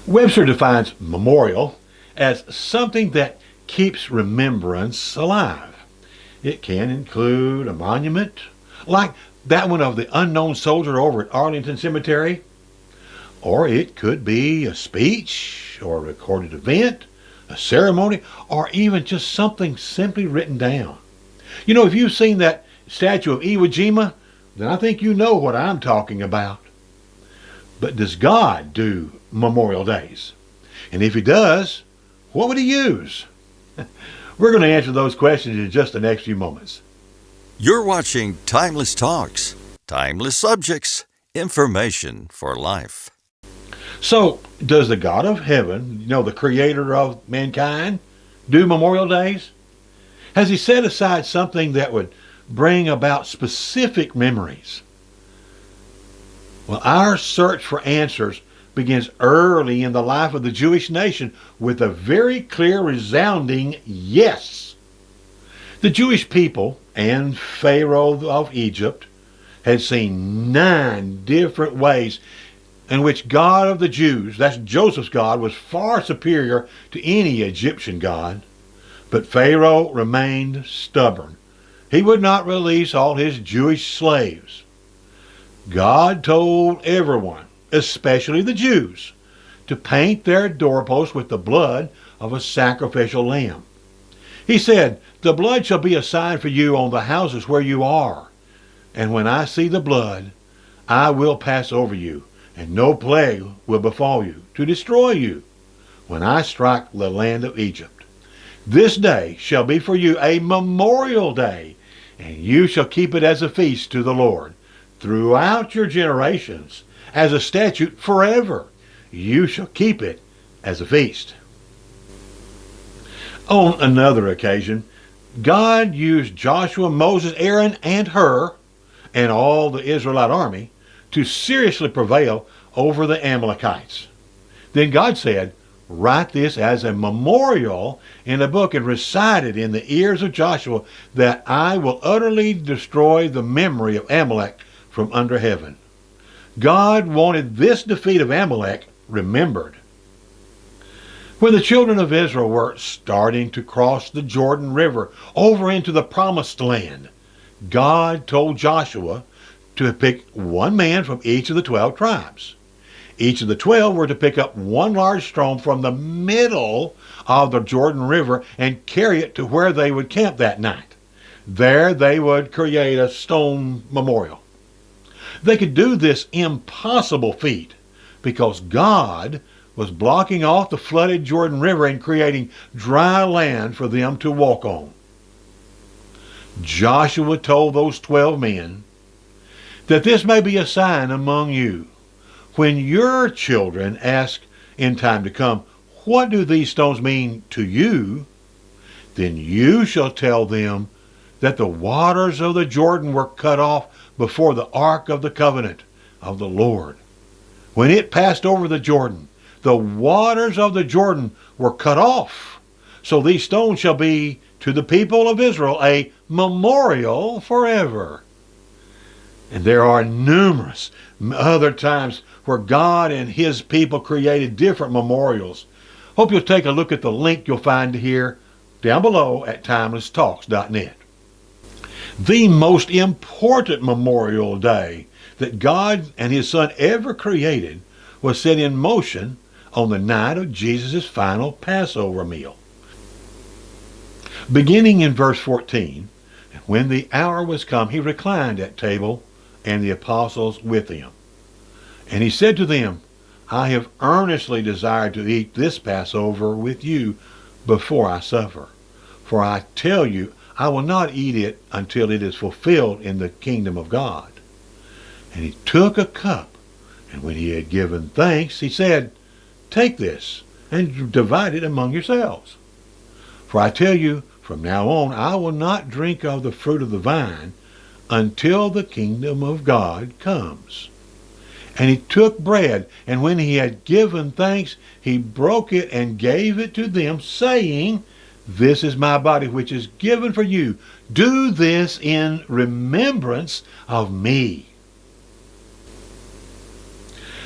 Webster defines memorial as something that keeps remembrance alive. It can include a monument, like that one of the unknown soldier over at Arlington Cemetery, or it could be a speech or a recorded event, a ceremony, or even just something simply written down. You know, if you've seen that statue of Iwo Jima, then I think you know what I'm talking about. But does God do Memorial Days? And if he does, what would he use? We're going to answer those questions in just the next few moments. You're watching Timeless Talks, timeless subjects, information for life. So, does the God of heaven, the creator of mankind, do Memorial Days? Has he set aside something that would bring about specific memories? Well, our search for answers begins early in the life of the Jewish nation with a very clear, resounding yes. The Jewish people and Pharaoh of Egypt had seen 9 different ways in which God of the Jews, that's Joseph's God, was far superior to any Egyptian god. But Pharaoh remained stubborn. He would not release all his Jewish slaves. God told everyone, especially the Jews, to paint their doorposts with the blood of a sacrificial lamb. He said, "The blood shall be a sign for you on the houses where you are. And when I see the blood, I will pass over you, and no plague will befall you to destroy you when I strike the land of Egypt. This day shall be for you a memorial day, and you shall keep it as a feast to the Lord throughout your generations, as a statute forever. You shall keep it as a feast." On another occasion, God used Joshua, Moses, Aaron, and Hur, and all the Israelite army, to seriously prevail over the Amalekites. Then God said, "Write this as a memorial in a book and recite it in the ears of Joshua, that I will utterly destroy the memory of Amalek from under heaven." God wanted this defeat of Amalek remembered. When the children of Israel were starting to cross the Jordan River over into the Promised Land, God told Joshua to pick one man from each of the 12 tribes. Each of the 12 were to pick up one large stone from the middle of the Jordan River and carry it to where they would camp that night. There they would create a stone memorial. They could do this impossible feat because God was blocking off the flooded Jordan River and creating dry land for them to walk on. Joshua told those 12 men that this may be a sign among you. When your children ask in time to come, "What do these stones mean to you?" then you shall tell them that the waters of the Jordan were cut off before the ark of the covenant of the Lord. When it passed over the Jordan, the waters of the Jordan were cut off. So these stones shall be to the people of Israel a memorial forever. And there are numerous other times where God and his people created different memorials. Hope you'll take a look at the link you'll find here down below at timelesstalks.net. The most important Memorial Day that God and his Son ever created was set in motion on the night of Jesus' final Passover meal. Beginning in verse 14, "And when the hour was come, he reclined at table, and the apostles with him. And he said to them, I have earnestly desired to eat this Passover with you before I suffer. For I tell you, I will not eat it until it is fulfilled in the kingdom of God." And he took a cup, and when he had given thanks, he said, "Take this, and divide it among yourselves. For I tell you, from now on I will not drink of the fruit of the vine until the kingdom of God comes." And he took bread, and when he had given thanks, he broke it and gave it to them, saying, "This is my body, which is given for you. Do this in remembrance of me."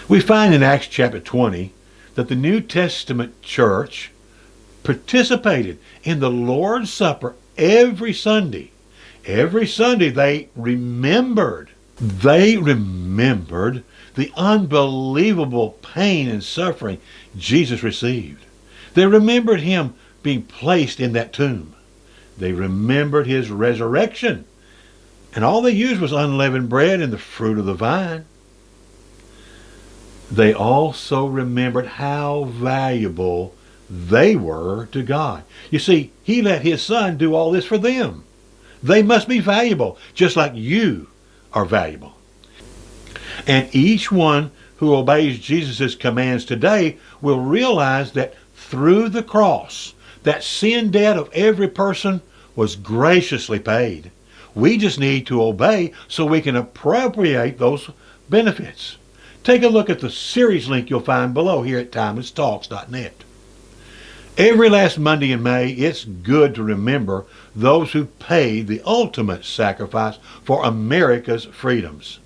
We find in Acts chapter 20 that the New Testament church participated in the Lord's Supper every Sunday. Every Sunday they remembered. They remembered the unbelievable pain and suffering Jesus received. They remembered him being placed in that tomb. They remembered his resurrection. And all they used was unleavened bread and the fruit of the vine. They also remembered how valuable they were to God. You see, he let his son do all this for them. They must be valuable, just like you are valuable. And each one who obeys Jesus' commands today will realize that through the cross, that sin debt of every person was graciously paid. We just need to obey so we can appropriate those benefits. Take a look at the series link you'll find below here at timelesstalks.net. Every last Monday in May, it's good to remember those who paid the ultimate sacrifice for America's freedoms.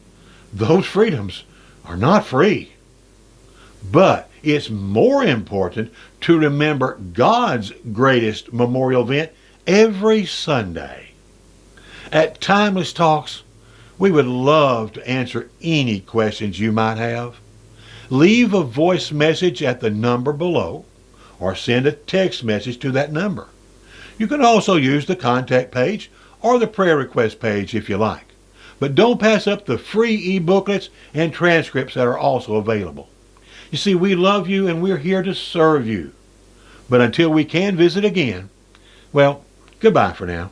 Those freedoms are not free. But it's more important to remember God's greatest memorial event every Sunday. At Timeless Talks, we would love to answer any questions you might have. Leave a voice message at the number below, or send a text message to that number. You can also use the contact page or the prayer request page if you like. But don't pass up the free e-booklets and transcripts that are also available. You see, we love you and we're here to serve you. But until we can visit again, well, goodbye for now.